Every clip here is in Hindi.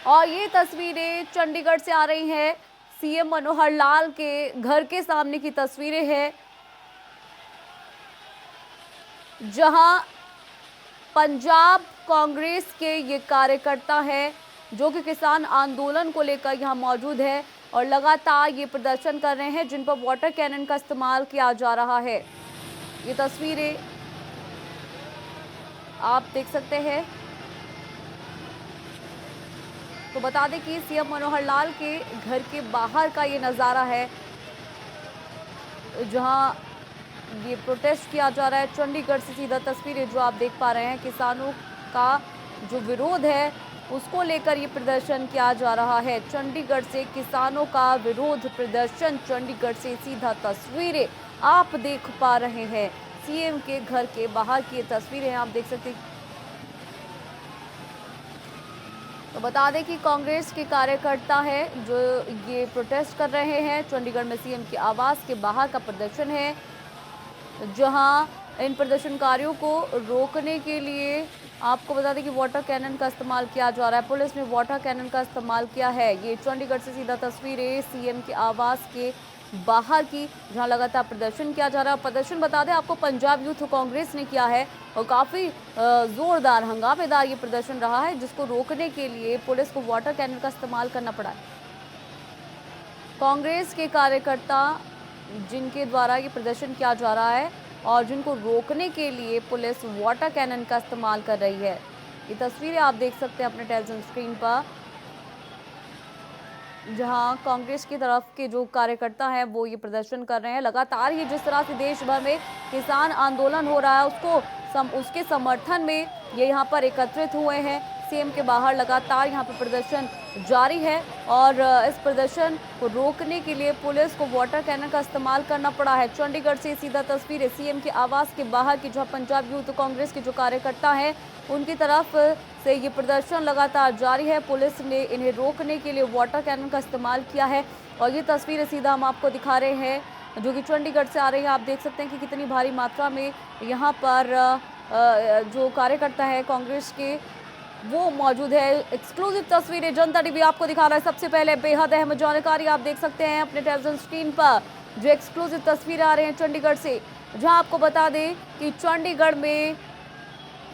और ये तस्वीरें चंडीगढ़ से आ रही हैं। सीएम मनोहर लाल के घर के सामने की तस्वीरें हैं, जहां पंजाब कांग्रेस के ये कार्यकर्ता हैं जो कि किसान आंदोलन को लेकर यहां मौजूद है और लगातार ये प्रदर्शन कर रहे हैं, जिन पर वाटर कैनन का इस्तेमाल किया जा रहा है। ये तस्वीरें आप देख सकते हैं। तो बता दें कि सीएम मनोहर लाल के घर के बाहर का ये नज़ारा है, जहां ये प्रोटेस्ट किया जा रहा है। चंडीगढ़ से सीधा तस्वीरें जो आप देख पा रहे हैं, किसानों का जो विरोध है उसको लेकर ये प्रदर्शन किया जा रहा है। चंडीगढ़ से किसानों का विरोध प्रदर्शन, चंडीगढ़ से सीधा तस्वीरें आप देख पा रहे हैं। सीएम के घर के बाहर की तस्वीरें आप देख सकते हैं। तो बता दें कि कांग्रेस के कार्यकर्ता है जो ये प्रोटेस्ट कर रहे हैं। चंडीगढ़ में सीएम के आवास के बाहर का प्रदर्शन है, जहां इन प्रदर्शनकारियों को रोकने के लिए आपको बता दें कि वाटर कैनन का इस्तेमाल किया जा रहा है। पुलिस ने वाटर कैनन का इस्तेमाल किया है। ये चंडीगढ़ से सीधा तस्वीरें सीएम के आवास के बाहर की, जहां लगातार प्रदर्शन किया जा रहा है। प्रदर्शन बता दें आपको पंजाब यूथ कांग्रेस ने किया है और काफ़ी ज़ोरदार हंगामेदार ये प्रदर्शन रहा है, जिसको रोकने के लिए पुलिस को वाटर कैनन का इस्तेमाल करना पड़ा है। कांग्रेस के कार्यकर्ता जिनके द्वारा ये प्रदर्शन किया जा रहा है और जिनको रोकने के लिए पुलिस वाटर कैनन का इस्तेमाल कर रही है। ये तस्वीरें आप देख सकते हैं अपने टेलीविजन स्क्रीन पर, जहां कांग्रेस की तरफ के जो कार्यकर्ता हैं वो ये प्रदर्शन कर रहे हैं। लगातार ये जिस तरह से देश भर में किसान आंदोलन हो रहा है उसके समर्थन में ये यहाँ पर एकत्रित हुए हैं। सीएम के बाहर लगातार यहाँ पर प्रदर्शन जारी है और इस प्रदर्शन को रोकने के लिए पुलिस को वाटर कैनन का इस्तेमाल करना पड़ा है। चंडीगढ़ से सीधा तस्वीरें सीएम के आवास के बाहर की, जहां पंजाब यूथ कांग्रेस के जो कार्यकर्ता हैं उनकी तरफ से ये प्रदर्शन लगातार जारी है। पुलिस ने इन्हें रोकने के लिए वाटर कैनन का इस्तेमाल किया है और ये तस्वीरें सीधा हम आपको दिखा रहे हैं, जो कि चंडीगढ़ से आ रही है। आप देख सकते हैं कि कितनी भारी मात्रा में यहाँ पर जो कार्यकर्ता है कांग्रेस के वो मौजूद है। एक्सक्लूसिव तस्वीरें जनता टीवी आपको दिखा रहा है। सबसे पहले बेहद अहम जानकारी आप देख सकते हैं अपने टेलीविजन स्क्रीन पर, जो एक्सक्लूसिव तस्वीरें आ रही हैं चंडीगढ़ से, जहां आपको बता दें कि चंडीगढ़ में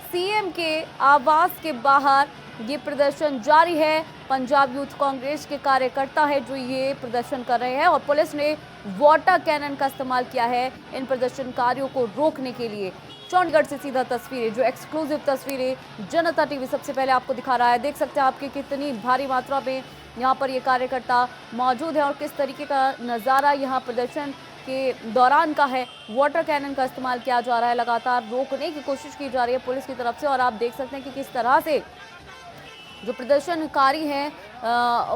सीएम के आवास के बाहर ये प्रदर्शन जारी है। पंजाब यूथ कांग्रेस के कार्यकर्ता है जो ये प्रदर्शन कर रहे हैं और पुलिस ने वाटर कैनन का इस्तेमाल किया है इन प्रदर्शनकारियों को रोकने के लिए। चंडीगढ़ से सीधा तस्वीरें, जो एक्सक्लूसिव तस्वीरें जनता टीवी सबसे पहले आपको दिखा रहा है। देख सकते हैं आपकी कितनी भारी मात्रा में यहाँ पर ये कार्यकर्ता मौजूद है और किस तरीके का नज़ारा यहाँ प्रदर्शन के दौरान का है। वाटर कैनन का इस्तेमाल किया जा रहा है, लगातार रोकने की कोशिश की जा रही है पुलिस की तरफ से और आप देख सकते हैं कि किस तरह से जो प्रदर्शनकारी हैं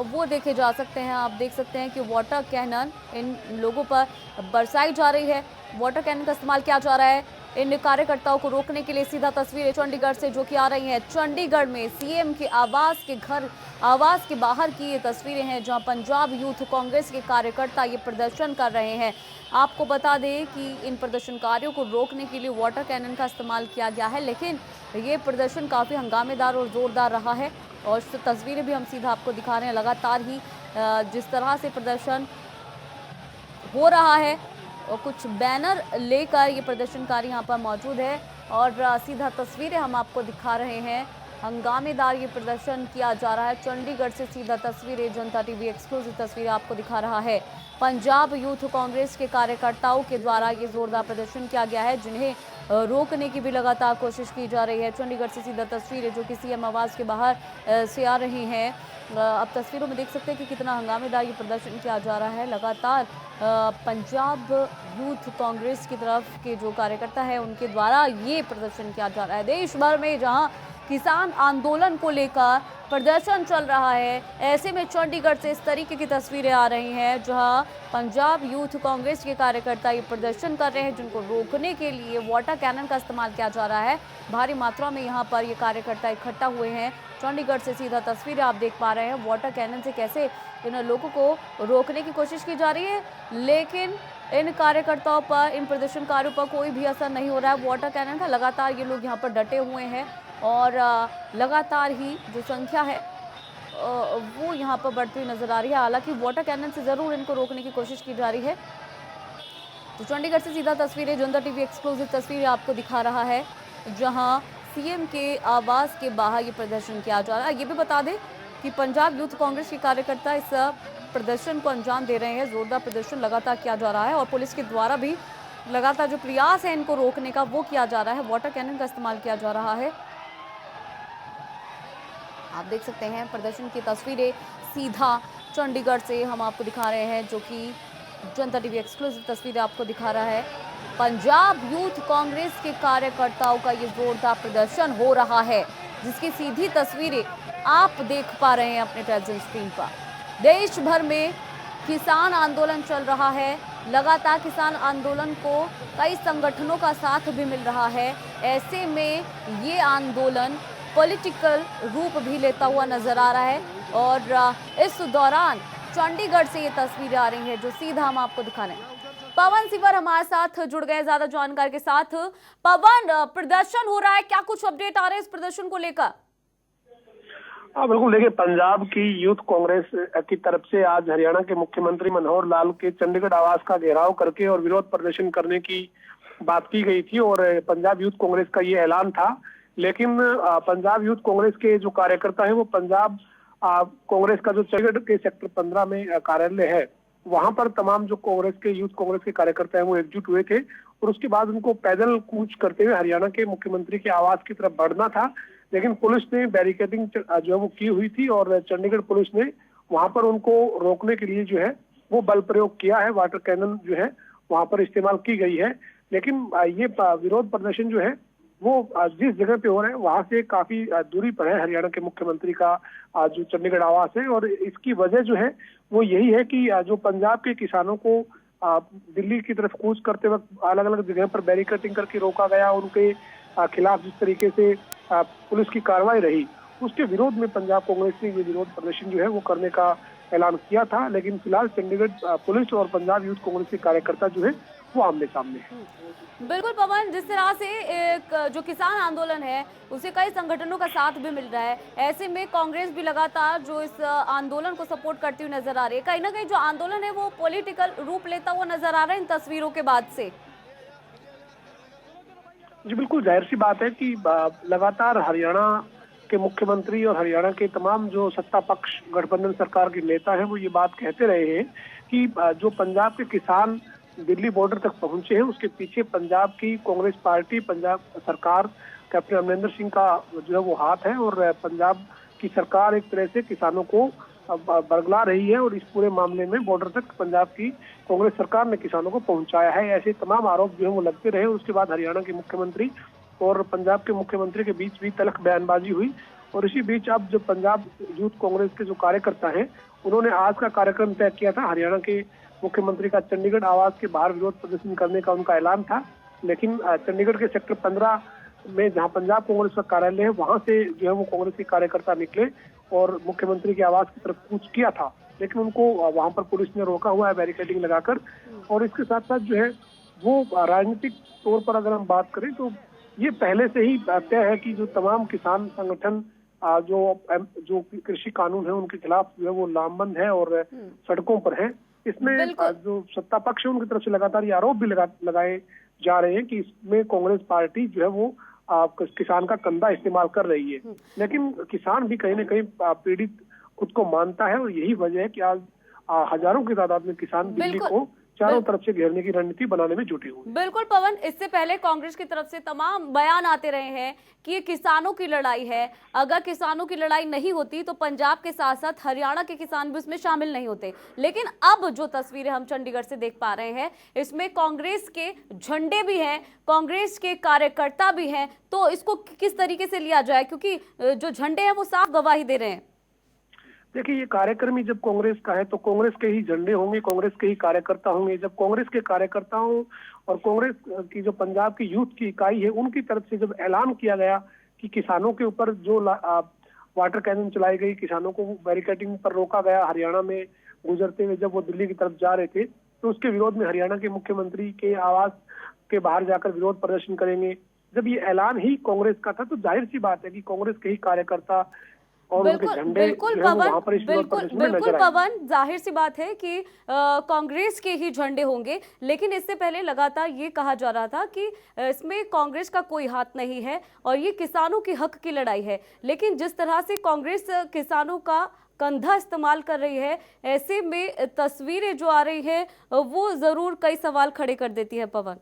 वो देखे जा सकते हैं। आप देख सकते हैं कि वाटर कैनन इन लोगों पर बरसाई जा रही है, वाटर कैनन का इस्तेमाल किया जा रहा है इन कार्यकर्ताओं को रोकने के लिए। सीधा तस्वीरें चंडीगढ़ से जो कि आ रही हैं, चंडीगढ़ में सीएम के आवास के बाहर की ये तस्वीरें हैं, जहां पंजाब यूथ कांग्रेस के कार्यकर्ता ये प्रदर्शन कर रहे हैं। आपको बता दें कि इन प्रदर्शनकारियों को रोकने के लिए वाटर कैनन का इस्तेमाल किया गया है, लेकिन ये प्रदर्शन काफ़ी हंगामेदार और ज़ोरदार रहा है और तस्वीरें भी हम सीधा आपको दिखा रहे हैं। लगातार ही जिस तरह से प्रदर्शन हो रहा है और कुछ बैनर लेकर ये प्रदर्शनकारी यहाँ पर मौजूद है और सीधा तस्वीरें हम आपको दिखा रहे हैं। हंगामेदार ये प्रदर्शन किया जा रहा है। चंडीगढ़ से सीधा तस्वीरें जनता टीवी एक्सक्लूसिव तस्वीरें आपको दिखा रहा है। पंजाब यूथ कांग्रेस के कार्यकर्ताओं के द्वारा ये जोरदार प्रदर्शन किया गया है, जिन्हें रोकने की भी लगातार कोशिश की जा रही है। चंडीगढ़ से सीधा तस्वीरें जो कि सीएम आवास के बाहर से आ रही हैं। अब तस्वीरों में देख सकते हैं कि कितना हंगामेदार ये प्रदर्शन किया जा रहा है। लगातार पंजाब यूथ कांग्रेस की तरफ के जो कार्यकर्ता है उनके द्वारा ये प्रदर्शन किया जा रहा है। देश भर में जहां किसान आंदोलन को लेकर प्रदर्शन चल रहा है, ऐसे में चंडीगढ़ से इस तरीके की तस्वीरें आ रही हैं, जहां पंजाब यूथ कांग्रेस के कार्यकर्ता ये प्रदर्शन कर रहे हैं, जिनको रोकने के लिए वाटर कैनन का इस्तेमाल किया जा रहा है। भारी मात्रा में यहाँ पर ये कार्यकर्ता इकट्ठा हुए हैं। चंडीगढ़ से सीधा तस्वीरें आप देख पा रहे हैं, वाटर कैनन से कैसे इन लोगों को रोकने की कोशिश की जा रही है, लेकिन इन कार्यकर्ताओं पर, इन प्रदर्शनकारियों पर कोई भी असर नहीं हो रहा है वाटर कैनन का। लगातार ये लोग यहाँ पर डटे हुए हैं और लगातार ही जो संख्या है वो यहाँ पर बढ़ती हुई नजर आ रही है। हालांकि वाटर कैनन से जरूर इनको रोकने की कोशिश की जा रही है। तो चंडीगढ़ से सीधा तस्वीरें, जनता टीवी एक्सक्लूसिव तस्वीरें आपको दिखा रहा है, जहां सीएम के आवास के बाहर ये प्रदर्शन किया जा रहा है। ये भी बता दें कि पंजाब यूथ कांग्रेस के कार्यकर्ता इस प्रदर्शन को अंजाम दे रहे हैं। जोरदार प्रदर्शन लगातार किया जा रहा है और पुलिस के द्वारा भी लगातार जो प्रयास है इनको रोकने का वो किया जा रहा है। वाटर कैनन का इस्तेमाल किया जा रहा है। आप देख सकते हैं प्रदर्शन की तस्वीरें सीधा चंडीगढ़ से हम आपको दिखा रहे हैं, जो कि जनता टीवी एक्सक्लूसिव तस्वीरें आपको दिखा रहा है। पंजाब यूथ कांग्रेस के कार्यकर्ताओं का ये जोरदार प्रदर्शन हो रहा है, जिसकी सीधी तस्वीरें आप देख पा रहे हैं अपने टेलीविजन स्क्रीन पर। देश भर में किसान आंदोलन चल रहा है। लगातार किसान आंदोलन को कई संगठनों का साथ भी मिल रहा है। ऐसे में ये आंदोलन पॉलिटिकल रूप भी लेता हुआ नजर आ रहा है और इस दौरान चंडीगढ़ से ये तस्वीरें आ रही हैं जो सीधा हम आपको दिखा रहे हैं। पवन सिवर हमारे साथ जुड़ गए ज्यादा जानकारी के साथ। पवन, प्रदर्शन हो रहा है, क्या कुछ अपडेट आ रहे हैं इस प्रदर्शन को लेकर? हाँ बिल्कुल, देखिए पंजाब की यूथ कांग्रेस की तरफ से आज हरियाणा के मुख्यमंत्री मनोहर लाल के चंडीगढ़ आवास का घेराव करके और विरोध प्रदर्शन करने की बात की गई थी और पंजाब यूथ कांग्रेस का ये ऐलान था। लेकिन पंजाब यूथ कांग्रेस के जो कार्यकर्ता है वो पंजाब कांग्रेस का जो चंडीगढ़ के सेक्टर 15 में कार्यालय है, वहां पर तमाम जो कांग्रेस के यूथ कांग्रेस के कार्यकर्ता है वो एकजुट हुए थे और उसके बाद उनको पैदल कूच करते हुए हरियाणा के मुख्यमंत्री के आवास की तरफ बढ़ना था। लेकिन पुलिस ने बैरिकेडिंग जो है वो की हुई थी और चंडीगढ़ पुलिस ने वहां पर उनको रोकने के लिए जो है वो बल प्रयोग किया है। वाटर कैनन जो है वहां पर इस्तेमाल की गई है। लेकिन ये विरोध प्रदर्शन जो है वो जिस जगह पे हो रहा है वहां से काफी दूरी पर है हरियाणा के मुख्यमंत्री का जो चंडीगढ़ आवास है। और इसकी वजह जो है वो यही है कि जो पंजाब के किसानों को दिल्ली की तरफ कूच करते वक्त अलग अलग जगह पर बैरिकेडिंग करके रोका गया, उनके खिलाफ जिस तरीके से पुलिस की कार्रवाई रही, उसके विरोध में पंजाब कांग्रेस ने ये विरोध प्रदर्शन जो है वो करने का ऐलान किया था। लेकिन फिलहाल चंडीगढ़ पुलिस और पंजाब यूथ कांग्रेस के कार्यकर्ता जो है वो आमने सामने है। बिल्कुल पवन, जिस तरह से एक जो किसान आंदोलन है उसे कई संगठनों का साथ भी मिल रहा है, ऐसे में कांग्रेस भी लगातार जो इस आंदोलन को सपोर्ट करती हुई नजर आ रही है। कहीं ना कहीं जो आंदोलन है वो पॉलिटिकल रूप लेता हुआ नजर आ रहा है इन तस्वीरों के बाद से। जी बिल्कुल, जाहिर सी बात है कि लगातार हरियाणा के मुख्यमंत्री और हरियाणा के तमाम जो सत्ता पक्ष गठबंधन सरकार के नेता हैं वो ये बात कहते रहे हैं कि जो पंजाब के किसान दिल्ली बॉर्डर तक पहुंचे हैं उसके पीछे पंजाब की कांग्रेस पार्टी, पंजाब सरकार, कैप्टन अमरिंदर सिंह का जो है वो हाथ है और पंजाब की सरकार एक तरह से किसानों को बरगला रही है और इस पूरे मामले में बॉर्डर तक पंजाब की कांग्रेस सरकार ने किसानों को पहुंचाया है। ऐसे तमाम आरोप जो है वो लगते रहे। उसके बाद हरियाणा के मुख्यमंत्री और पंजाब के मुख्यमंत्री के बीच भी तल्ख बयानबाजी हुई और इसी बीच अब जो पंजाब यूथ कांग्रेस के जो कार्यकर्ता हैं उन्होंने आज का कार्यक्रम तय किया था। हरियाणा के मुख्यमंत्री का चंडीगढ़ आवास के बाहर विरोध प्रदर्शन करने का उनका ऐलान था। लेकिन चंडीगढ़ के सेक्टर 15 में जहां पंजाब कांग्रेस का कार्यालय है वहां से जो है वो कांग्रेस के कार्यकर्ता निकले और मुख्यमंत्री के आवास की तरफ कूच किया था। लेकिन उनको वहां पर पुलिस ने रोका हुआ है बैरिकेडिंग लगाकर। और इसके साथ साथ जो है वो राजनीतिक तौर पर अगर हम बात करें तो ये पहले से ही तय है कि जो तमाम किसान संगठन जो कृषि कानून है उनके खिलाफ जो है वो लामबंद है और सड़कों पर है। इसमें जो सत्ता पक्ष है उनकी तरफ से लगातार ये आरोप भी लगाए जा रहे हैं कि इसमें कांग्रेस पार्टी जो है वो किसान का कंधा इस्तेमाल कर रही है। लेकिन किसान भी कहीं ना कहीं पीड़ित खुद को मानता है और यही वजह है कि आज हजारों की तादाद में किसान दिल्ली को चारों तरफ से घेरने की रणनीति बनाने में जुटे हुए। बिल्कुल पवन, इससे पहले कांग्रेस की तरफ से तमाम बयान आते रहे हैं कि ये किसानों की लड़ाई है। अगर किसानों की लड़ाई नहीं होती तो पंजाब के साथ साथ हरियाणा के किसान भी उसमें शामिल नहीं होते। लेकिन अब जो तस्वीरें हम चंडीगढ़ से देख पा रहे हैं इसमें कांग्रेस के झंडे भी हैं, कांग्रेस के कार्यकर्ता भी हैं, तो इसको किस तरीके से लिया जाए, क्योंकि जो झंडे हैं वो साफ गवाही दे रहे हैं। देखिए, ये कार्यक्रम ही जब कांग्रेस का है तो कांग्रेस के ही झंडे होंगे, कांग्रेस के ही कार्यकर्ता होंगे। जब कांग्रेस के कार्यकर्ताओं और कांग्रेस की जो पंजाब की यूथ की इकाई है उनकी तरफ से जब ऐलान किया गया कि किसानों के ऊपर जो वाटर कैनन चलाई गई, किसानों को बैरिकेडिंग पर रोका गया हरियाणा में गुजरते हुए जब वो दिल्ली की तरफ जा रहे थे, तो उसके विरोध में हरियाणा के मुख्यमंत्री के आवास के बाहर जाकर विरोध प्रदर्शन करेंगे। जब ये ऐलान ही कांग्रेस का था तो जाहिर सी बात है कि कांग्रेस के ही कार्यकर्ता और उनके झंडे बिल्कुल जो है वो पवन, वहां पर इस विरोध प्रदर्शन में बिल्कुल नजर आए। पवन, जाहिर सी बात है कि कांग्रेस के ही झंडे होंगे, लेकिन इससे पहले लगातार ये कहा जा रहा था कि इसमें कांग्रेस का कोई हाथ नहीं है और ये किसानों के हक की लड़ाई है। लेकिन जिस तरह से कांग्रेस किसानों का कंधा इस्तेमाल कर रही है, ऐसे में तस्वीरें जो आ रही है वो जरूर कई सवाल खड़े कर देती है। पवन,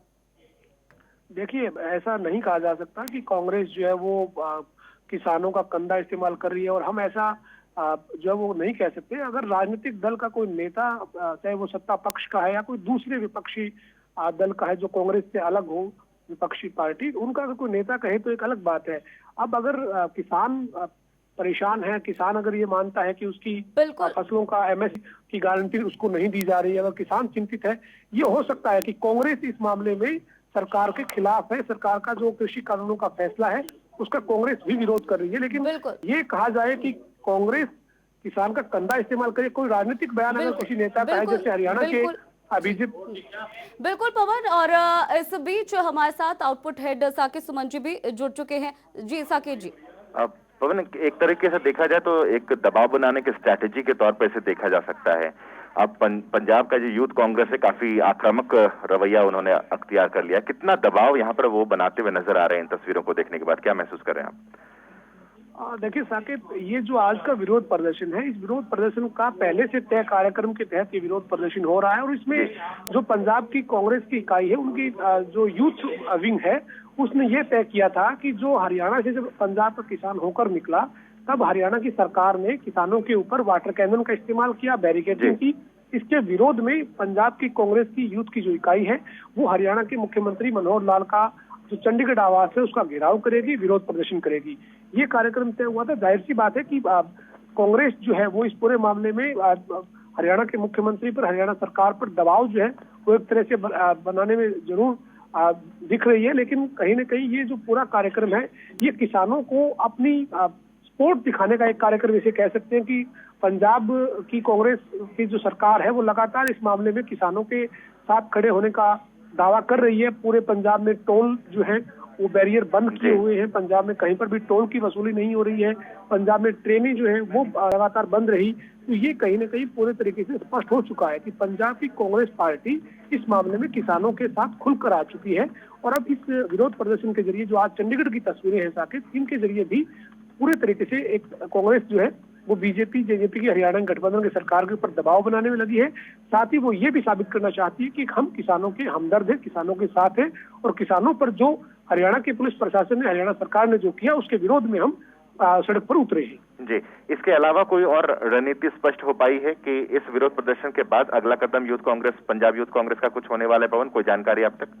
देखिए, ऐसा नहीं कहा जा सकता कि कांग्रेस जो है वो किसानों का कंधा इस्तेमाल कर रही है, और हम ऐसा जो है वो नहीं कह सकते। अगर राजनीतिक दल का कोई नेता, चाहे वो सत्ता पक्ष का है या कोई दूसरे विपक्षी दल का है जो कांग्रेस से अलग हो, विपक्षी पार्टी, उनका अगर कोई नेता कहे तो एक अलग बात है। अब अगर किसान परेशान है, किसान अगर ये मानता है कि उसकी फसलों का एमएसपी की गारंटी उसको नहीं दी जा रही है, अगर किसान चिंतित है, ये हो सकता है कि कांग्रेस इस मामले में सरकार के खिलाफ है। सरकार का जो कृषि कानूनों का फैसला है उसका कांग्रेस भी विरोध कर रही है। लेकिन ये कहा जाए कि कांग्रेस किसान का कंधा इस्तेमाल करे, कोई राजनीतिक बयान अगर किसी नेता का है, जैसे हरियाणा के बीजेपी। बिल्कुल पवन, और इस बीच हमारे साथ आउटपुट हेड साकिब सुमन जी भी जुड़ चुके हैं। जी साकिब जी। पवन, एक तरीके से देखा जाए तो एक दबाव बनाने की स्ट्रैटेजी के तौर पर इसे देखा जा सकता है। अब पंजाब का जो यूथ कांग्रेस है, काफी आक्रामक रवैया उन्होंने अख्तियार कर लिया। कितना दबाव यहाँ पर वो बनाते हुए नजर आ रहे हैं इन तस्वीरों को देखने के बाद, क्या महसूस कर रहे हैं आप? देखिए साकिब, ये जो आज का विरोध प्रदर्शन है, इस विरोध प्रदर्शन का पहले से तय कार्यक्रम के तहत ये विरोध प्रदर्शन हो रहा है, और इसमें जो पंजाब की कांग्रेस की इकाई है, उनकी जो यूथ विंग है, उसने ये तय किया था कि जो हरियाणा से जब पंजाब का किसान होकर निकला, तब हरियाणा की सरकार ने किसानों के ऊपर वाटर कैनन का इस्तेमाल किया, बैरिकेडिंग की। इसके विरोध में पंजाब की कांग्रेस की यूथ की जो इकाई है वो हरियाणा के मुख्यमंत्री मनोहर लाल का जो चंडीगढ़ आवास है उसका घेराव करेगी, विरोध प्रदर्शन करेगी। ये कार्यक्रम तय हुआ था। जाहिर सी बात है कि कांग्रेस जो है वो इस पूरे मामले में हरियाणा के मुख्यमंत्री पर, हरियाणा सरकार पर दबाव जो है वो एक तरह से बनाने में जरूर दिख रही है। लेकिन कहीं न कहीं ये जो पूरा कार्यक्रम है, ये किसानों को अपनी सपोर्ट दिखाने का एक कार्यक्रम इसे कह सकते हैं कि पंजाब की कांग्रेस की जो सरकार है वो लगातार इस मामले में किसानों के साथ खड़े होने का दावा कर रही है। पूरे पंजाब में टोल जो है वो बैरियर बंद किए हुए हैं, पंजाब में कहीं पर भी टोल की वसूली नहीं हो रही है, पंजाब में ट्रेनें जो है वो लगातार बंद रही। तो ये कहीं न कहीं पूरे तरीके से स्पष्ट हो चुका है कि पंजाब की कांग्रेस पार्टी इस मामले में किसानों के साथ खुलकर आ चुकी है। और अब इस विरोध प्रदर्शन के जरिए जो आज चंडीगढ़ की तस्वीरें हैं साकिब, इनके जरिए भी पूरे तरीके से एक कांग्रेस जो है वो बीजेपी जेजेपी की हरियाणा गठबंधन की सरकार के ऊपर दबाव बनाने में लगी है। साथ ही वो ये भी साबित करना चाहती है कि हम किसानों के हमदर्द हैं, किसानों के साथ हैं, और किसानों पर जो हरियाणा के पुलिस प्रशासन ने, हरियाणा सरकार ने जो किया उसके विरोध में हम सड़क पर उतरे हैं। जी, इसके अलावा कोई और रणनीति स्पष्ट हो पाई है कि इस विरोध प्रदर्शन के बाद अगला कदम यूथ कांग्रेस, पंजाब यूथ कांग्रेस का कुछ होने वाला है? पवन, कोई जानकारी आप तक?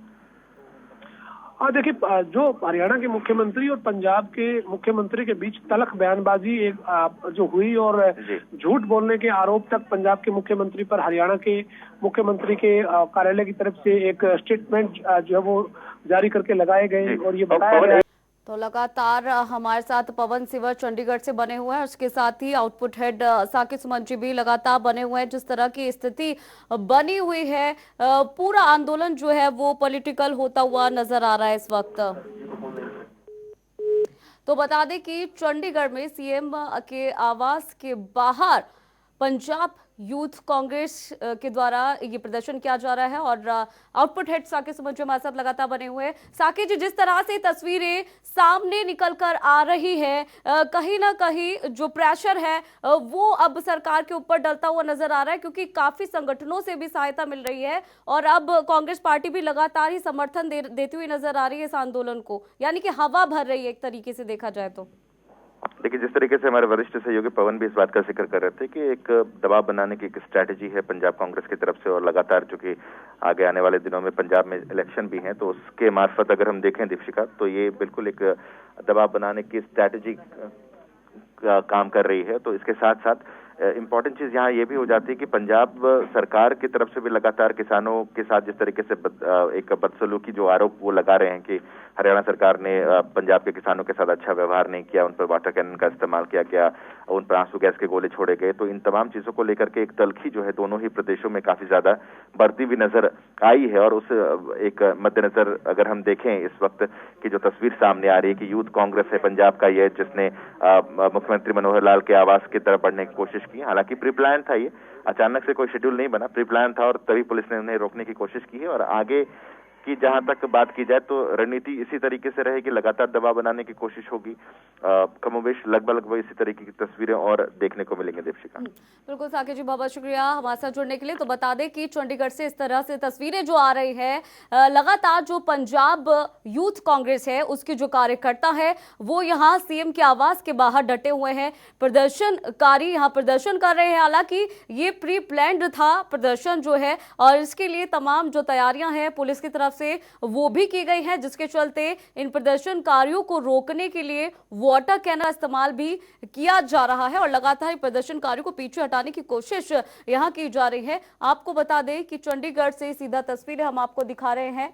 देखिए, जो हरियाणा के मुख्यमंत्री और पंजाब के मुख्यमंत्री के बीच तलख बयानबाजी एक जो हुई, और झूठ बोलने के आरोप तक पंजाब के मुख्यमंत्री पर हरियाणा के मुख्यमंत्री के कार्यालय की तरफ से एक स्टेटमेंट जो है वो जारी करके लगाए गए, और ये बताया गया। तो लगातार हमारे साथ पवन सिवर चंडीगढ़ से बने हुए हैं, उसके साथ ही आउटपुट हेड साकिब सुमन जी भी लगातार बने हुए हैं। जिस तरह की स्थिति बनी हुई है, पूरा आंदोलन जो है वो पॉलिटिकल होता हुआ नजर आ रहा है इस वक्त। तो बता दें कि चंडीगढ़ में सीएम के आवास के बाहर पंजाब यूथ कांग्रेस के द्वारा ये प्रदर्शन किया जा रहा है, और आउटपुट हेड साकिब सुमन जी हमारे साथ लगातार बने हुए हैं। साकिब जी, जिस तरह से तस्वीरें सामने निकल कर आ रही है, कहीं ना कहीं जो प्रेशर है वो अब सरकार के ऊपर डलता हुआ नजर आ रहा है, क्योंकि काफी संगठनों से भी सहायता मिल रही है, और अब कांग्रेस पार्टी भी लगातार ही समर्थन देती हुई नजर आ रही है इस आंदोलन को, यानी कि हवा भर रही है एक तरीके से देखा जाए तो। देखिए, जिस तरीके से हमारे वरिष्ठ सहयोगी पवन भी इस बात का जिक्र कर रहे थे कि एक दबाव बनाने की एक स्ट्रैटेजी है पंजाब कांग्रेस की तरफ से, और लगातार चूंकि आगे आने वाले दिनों में पंजाब में इलेक्शन भी हैं, तो उसके मार्फत अगर हम देखें दीपशिका, तो ये बिल्कुल एक दबाव बनाने की स्ट्रैटेजी का काम कर रही है। तो इसके साथ साथ इम्पोर्टेंट चीज यहाँ ये भी हो जाती है कि पंजाब सरकार की तरफ से भी लगातार किसानों के साथ जिस तरीके से एक बदसलूकी जो आरोप वो लगा रहे हैं कि हरियाणा सरकार ने पंजाब के किसानों के साथ अच्छा व्यवहार नहीं किया, उन पर वाटर कैनन का इस्तेमाल किया गया, उन पर आंसू गैस के गोले छोड़े गए, तो इन तमाम चीजों को लेकर के एक तल्खी जो है दोनों ही प्रदेशों में काफी ज्यादा बढ़ती हुई नजर आई है। और उस एक मद्देनजर अगर हम देखें इस वक्त की जो तस्वीर सामने आ रही है कि यूथ कांग्रेस है पंजाब का ये, जिसने मुख्यमंत्री मनोहर लाल के आवास की तरफ बढ़ने की कोशिश की। हालांकि प्री प्लान था, ये अचानक से कोई शेड्यूल नहीं बना, प्री प्लान था और तभी पुलिस ने उन्हें रोकने की कोशिश की है। और आगे की जहां तक बात की जाए तो रणनीति इसी तरीके से रहेगी, लगातार दबाव बनाने की कोशिश होगी। कमोबेश लगभग इसी तरीके की तस्वीरें और देखने को मिलेंगी। दीपशिका, बिल्कुल साकेत जी, बहुत शुक्रिया हमारे साथ जुड़ने के लिए। तो बता दें कि चंडीगढ़ से इस तरह से तस्वीरें जो आ रही है, लगातार जो पंजाब यूथ कांग्रेस है उसके जो कार्यकर्ता है वो यहाँ सीएम के आवास के बाहर डटे हुए हैं, प्रदर्शनकारी यहाँ प्रदर्शन कर रहे हैं। हालांकि ये प्री प्लान्ड था प्रदर्शन जो है, और इसके लिए तमाम जो तैयारियां हैं पुलिस की तरफ से वो भी की गई है, जिसके चलते इन प्रदर्शनकारियों को रोकने के लिए वाटर कैनन का इस्तेमाल भी किया जा रहा है और लगातार प्रदर्शनकारियों को पीछे हटाने की कोशिश यहां की जा रही है। आपको बता दें कि चंडीगढ़ से सीधा तस्वीरें हम आपको दिखा रहे हैं,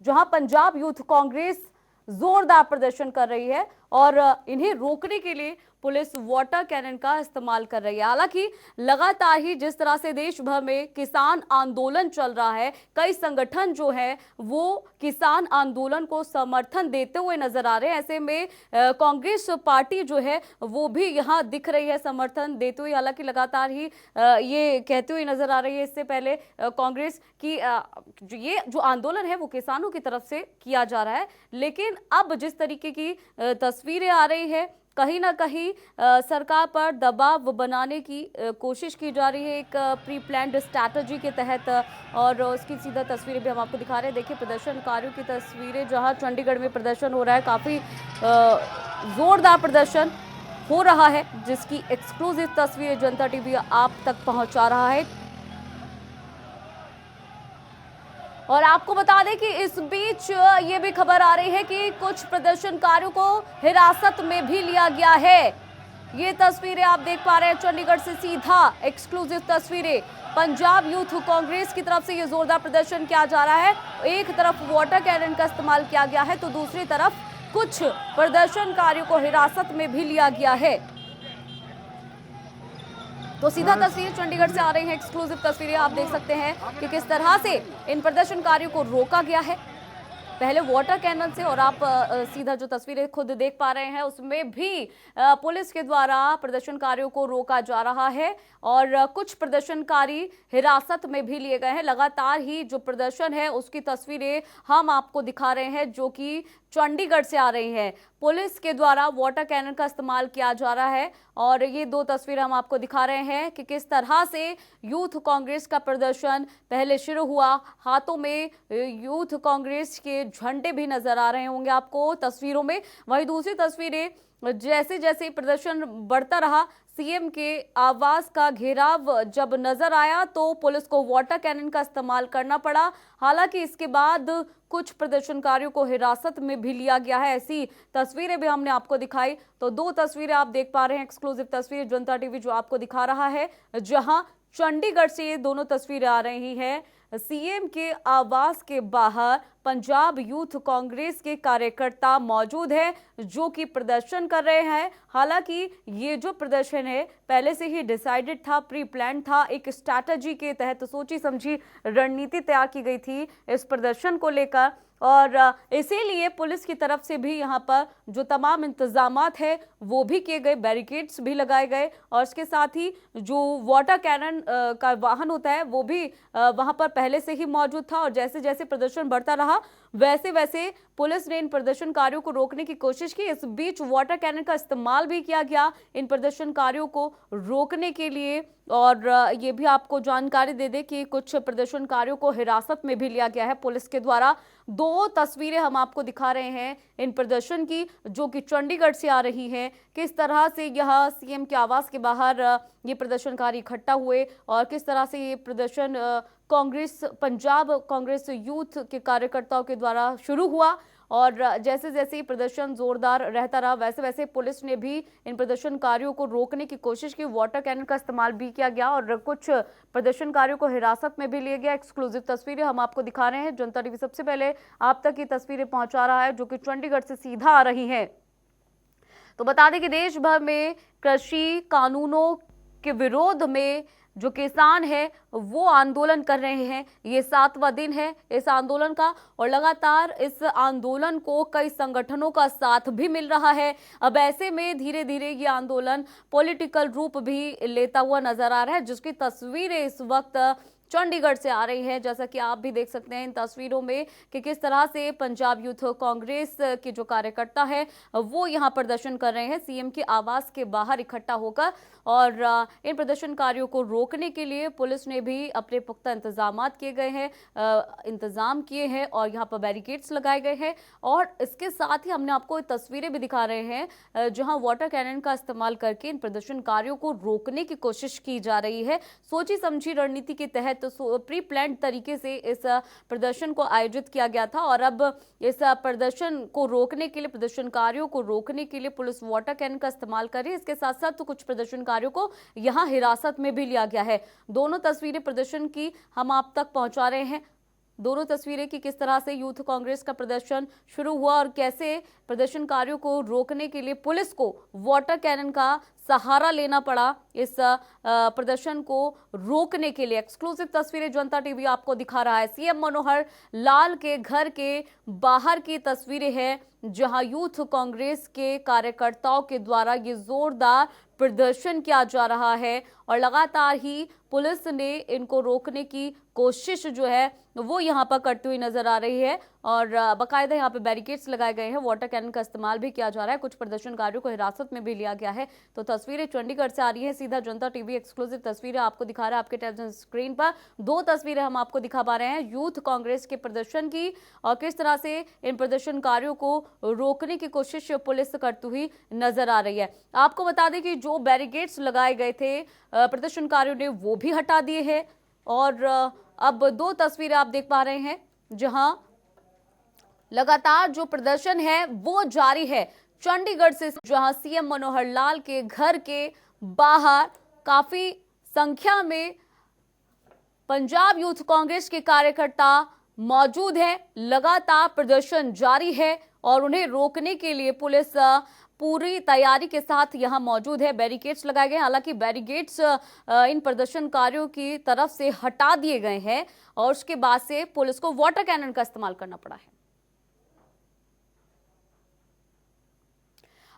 जहां पंजाब यूथ कांग्रेस जोरदार प्रदर्शन कर रही है और इन्हें रोकने के लिए पुलिस वाटर कैनन का इस्तेमाल कर रही है। हालांकि लगातार ही जिस तरह से देश भर में किसान आंदोलन चल रहा है, कई संगठन जो है वो किसान आंदोलन को समर्थन देते हुए नजर आ रहे हैं। ऐसे में कांग्रेस पार्टी जो है वो भी यहाँ दिख रही है समर्थन देते हुए। हालांकि लगातार ही ये कहते हुए नजर आ रही है, इससे पहले कांग्रेस की ये जो आंदोलन है वो किसानों की तरफ से किया जा रहा है। लेकिन अब जिस तरीके की तस्वीरें आ रही है, कहीं ना कहीं सरकार पर दबाव बनाने की कोशिश की जा रही है एक प्री प्लान्ड स्ट्रैटेजी के तहत। और उसकी सीधा तस्वीरें भी हम आपको दिखा रहे हैं। देखिए प्रदर्शनकारियों की तस्वीरें, जहां चंडीगढ़ में प्रदर्शन हो रहा है, काफ़ी ज़ोरदार प्रदर्शन हो रहा है, जिसकी एक्सक्लूसिव तस्वीरें जनता टीवी आप तक पहुंचा रहा है। और आपको बता दें कि इस बीच ये भी खबर आ रही है कि कुछ प्रदर्शनकारियों को हिरासत में भी लिया गया है। ये तस्वीरें आप देख पा रहे हैं चंडीगढ़ से सीधा एक्सक्लूसिव तस्वीरें। पंजाब यूथ कांग्रेस की तरफ से ये जोरदार प्रदर्शन किया जा रहा है। एक तरफ वाटर कैनन का इस्तेमाल किया गया है तो दूसरी तरफ कुछ प्रदर्शनकारियों को हिरासत में भी लिया गया है। तो सीधा तस्वीर चंडीगढ़ से आ रही है, एक्सक्लूसिव तस्वीरें आप देख सकते हैं कि किस तरह से इन प्रदर्शनकारियों को रोका गया है, पहले वाटर कैनन से। और आप सीधा जो तस्वीरें खुद देख पा रहे हैं उसमें भी पुलिस के द्वारा प्रदर्शनकारियों को रोका जा रहा है और कुछ प्रदर्शनकारी हिरासत में भी लिए गए हैं। लगातार ही जो प्रदर्शन है उसकी तस्वीरें हम आपको दिखा रहे हैं जो कि चंडीगढ़ से आ रही है। पुलिस के द्वारा वाटर कैनन का इस्तेमाल किया जा रहा है और ये दो तस्वीरें हम आपको दिखा रहे हैं कि किस तरह से यूथ कांग्रेस का प्रदर्शन पहले शुरू हुआ। हाथों में यूथ कांग्रेस के झंडे भी नजर आ रहे होंगे आपको तस्वीरों में। वहीं दूसरी तस्वीरें, जैसे जैसे प्रदर्शन बढ़ता रहा, सीएम के आवास का घेराव जब नजर आया तो पुलिस को वाटर कैनन का इस्तेमाल करना पड़ा। हालांकि इसके बाद कुछ प्रदर्शनकारियों को हिरासत में भी लिया गया है। ऐसी तस्वीरें भी हमने आपको दिखाई। तो दो तस्वीरें आप देख पा रहे हैं, एक्सक्लूसिव तस्वीर जनता टीवी जो आपको दिखा रहा है, जहां चंडीगढ़ से ये दोनों तस्वीरें आ रही हैं। सीएम के आवास के बाहर पंजाब यूथ कांग्रेस के कार्यकर्ता मौजूद हैं जो कि प्रदर्शन कर रहे हैं। हालांकि ये जो प्रदर्शन है पहले से ही डिसाइडेड था, प्री प्लान था, एक स्ट्रैटेजी के तहत सोची समझी रणनीति तैयार की गई थी इस प्रदर्शन को लेकर। और इसीलिए पुलिस की तरफ से भी यहाँ पर जो तमाम इंतजामात है वो भी किए गए, बैरिकेड्स भी लगाए गए और इसके साथ ही जो वाटर कैनन का वाहन होता है वो भी वहाँ पर पहले से ही मौजूद था। और जैसे जैसे प्रदर्शन बढ़ता रहा वैसे वैसे पुलिस ने इन प्रदर्शनकारियों को रोकने की कोशिश की। इस बीच वाटर कैनन का इस्तेमाल भी किया गया इन प्रदर्शनकारियों को रोकने के लिए। और ये भी आपको जानकारी दे दें कि कुछ प्रदर्शनकारियों को हिरासत में भी लिया गया है पुलिस के द्वारा। दो तस्वीरें हम आपको दिखा रहे हैं इन प्रदर्शन की जो कि चंडीगढ़ से आ रही हैं, किस तरह से यह सीएम के आवास के बाहर ये प्रदर्शनकारी इकट्ठा हुए और किस तरह से ये प्रदर्शन कांग्रेस पंजाब कांग्रेस यूथ के कार्यकर्ताओं के द्वारा शुरू हुआ और जैसे जैसे प्रदर्शन जोरदार रहता रहा वैसे वैसे पुलिस ने भी इन प्रदर्शनकारियों को रोकने की कोशिश की। वाटर कैनन का इस्तेमाल भी किया गया और कुछ प्रदर्शनकारियों को हिरासत में भी लिया गया। एक्सक्लूसिव तस्वीरें हम आपको दिखा रहे हैं। जनता टीवी सबसे पहले आप तक ये तस्वीरें पहुंचा रहा है जो कि चंडीगढ़ से सीधा आ रही हैं। तो बता दें कि देश भर में कृषि कानूनों के विरोध में जो किसान है वो आंदोलन कर रहे हैं। ये 7वां दिन है इस आंदोलन का और लगातार इस आंदोलन को कई संगठनों का साथ भी मिल रहा है। अब ऐसे में धीरे धीरे ये आंदोलन पॉलिटिकल रूप भी लेता हुआ नजर आ रहा है, जिसकी तस्वीरें इस वक्त चंडीगढ़ से आ रही है। जैसा कि आप भी देख सकते हैं इन तस्वीरों में कि किस तरह से पंजाब यूथ कांग्रेस के जो कार्यकर्ता है वो यहां प्रदर्शन कर रहे हैं सीएम के आवास के बाहर इकट्ठा होकर। और इन प्रदर्शनकारियों को रोकने के लिए पुलिस ने भी अपने पुख्ता इंतजाम किए गए हैं, इंतजाम किए हैं और यहाँ पर बैरिकेड्स लगाए गए हैं। और इसके साथ ही हमने आपको तस्वीरें भी दिखा रहे हैं जहां वाटर कैनन का इस्तेमाल करके इन प्रदर्शनकारियों को रोकने की कोशिश की जा रही है। सोची समझी रणनीति के तहत प्री प्लान तरीके से इस प्रदर्शन को आयोजित किया गया था और अब इस प्रदर्शन को रोकने के लिए, प्रदर्शनकारियों को रोकने के लिए पुलिस वाटर कैनन का इस्तेमाल कर रही है। इसके साथ साथ तो कुछ प्रदर्शनकारियों को यहां हिरासत में भी लिया गया है। दोनों तस्वीरें प्रदर्शन की हम आप तक पहुंचा रहे हैं। दोनों तस्वीरें कि किस तरह से यूथ कांग्रेस का प्रदर्शन शुरू हुआ और कैसे प्रदर्शनकारियों को रोकने के लिए पुलिस को वाटर कैनन का सहारा लेना पड़ा इस प्रदर्शन को रोकने के लिए। एक्सक्लूसिव तस्वीरें जनता टीवी आपको दिखा रहा है। सीएम मनोहर लाल के घर के बाहर की तस्वीरें हैं जहां यूथ कांग्रेस के कार्यकर्ताओं के द्वारा ये जोरदार प्रदर्शन किया जा रहा है और लगातार ही पुलिस ने इनको रोकने की कोशिश जो है वो यहां पर करती हुई नजर आ रही है और बाकायदा यहां पे बैरिकेड्स लगाए गए हैं। वाटर कैनन का इस्तेमाल भी किया जा रहा है। कुछ प्रदर्शनकारियों को हिरासत में भी लिया गया है। तो तस्वीरें चंडीगढ़ से आ रही है सीधा जनता टीवी एक्सक्लूसिव तस्वीरें आपको दिखा रहा है आपके टेलीविजन स्क्रीन पर। दो तस्वीरें हम आपको दिखा पा रहे हैं यूथ कांग्रेस के प्रदर्शन की और किस तरह से इन प्रदर्शनकारियों को रोकने की कोशिश पुलिस करती हुई नजर आ रही है। आपको बता दें कि जो बैरिकेड्स लगाए गए थे प्रदर्शनकारियों ने वो भी हटा दिए हैं और अब दो तस्वीरें आप देख पा रहे हैं जहां लगातार जो प्रदर्शन है वो जारी है चंडीगढ़ से, जहां सीएम मनोहर लाल के घर के बाहर काफी संख्या में पंजाब यूथ कांग्रेस के कार्यकर्ता मौजूद हैं। लगातार प्रदर्शन जारी है और उन्हें रोकने के लिए पुलिस पूरी तैयारी के साथ यहां मौजूद है। बैरिकेड्स लगाए गए, हालांकि बैरिकेड्स इन प्रदर्शनकारियों की तरफ से हटा दिए गए हैं और उसके बाद से पुलिस को वाटर कैनन का इस्तेमाल करना पड़ा है।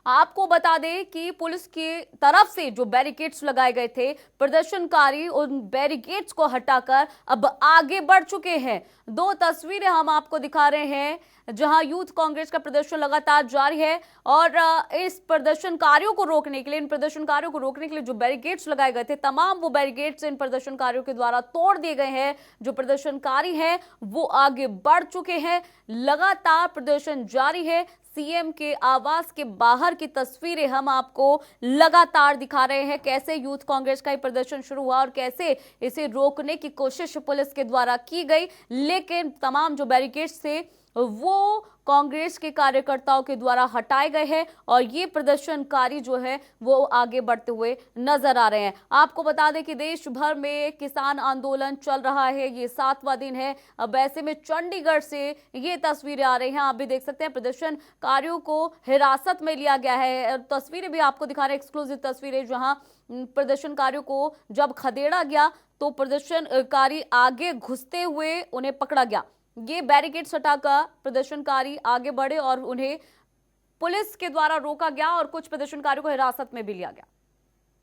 आपको बता दें कि पुलिस की तरफ से जो बैरिकेड्स लगाए गए थे प्रदर्शनकारी उन बैरिकेड्स को हटाकर अब आगे बढ़ चुके हैं। दो तस्वीरें हम आपको दिखा रहे हैं जहां यूथ कांग्रेस का प्रदर्शन लगातार जारी है और इस प्रदर्शनकारियों को रोकने के लिए, इन प्रदर्शनकारियों को रोकने के लिए जो बैरिकेड्स लगाए गए थे तमाम वो बैरिकेड्स इन प्रदर्शनकारियों के द्वारा तोड़ दिए गए हैं। जो प्रदर्शनकारी हैं वो आगे बढ़ चुके हैं। लगातार प्रदर्शन जारी है। सीएम के आवास के बाहर की तस्वीरें हम आपको लगातार दिखा रहे हैं कैसे यूथ कांग्रेस का प्रदर्शन शुरू हुआ और कैसे इसे रोकने की कोशिश पुलिस के द्वारा की गई, लेकिन तमाम जो बैरिकेड्स थे वो कांग्रेस के कार्यकर्ताओं के द्वारा हटाए गए हैं और ये प्रदर्शनकारी जो है वो आगे बढ़ते हुए नजर आ रहे हैं। आपको बता दें कि देश भर में किसान आंदोलन चल रहा है, ये 7वां दिन है। अब ऐसे में चंडीगढ़ से ये तस्वीरें आ रही हैं, आप भी देख सकते हैं प्रदर्शनकारियों को हिरासत में लिया गया है। तस्वीरें भी आपको दिखा रहे हैं, एक्सक्लूसिव तस्वीरें जहां प्रदर्शनकारियों को जब खदेड़ा गया तो प्रदर्शनकारी आगे घुसते हुए उन्हें पकड़ा गया। ये बैरिकेड्स हटाकर प्रदर्शनकारी आगे बढ़े और उन्हें पुलिस के द्वारा रोका गया और कुछ प्रदर्शनकारियों को हिरासत में भी लिया गया।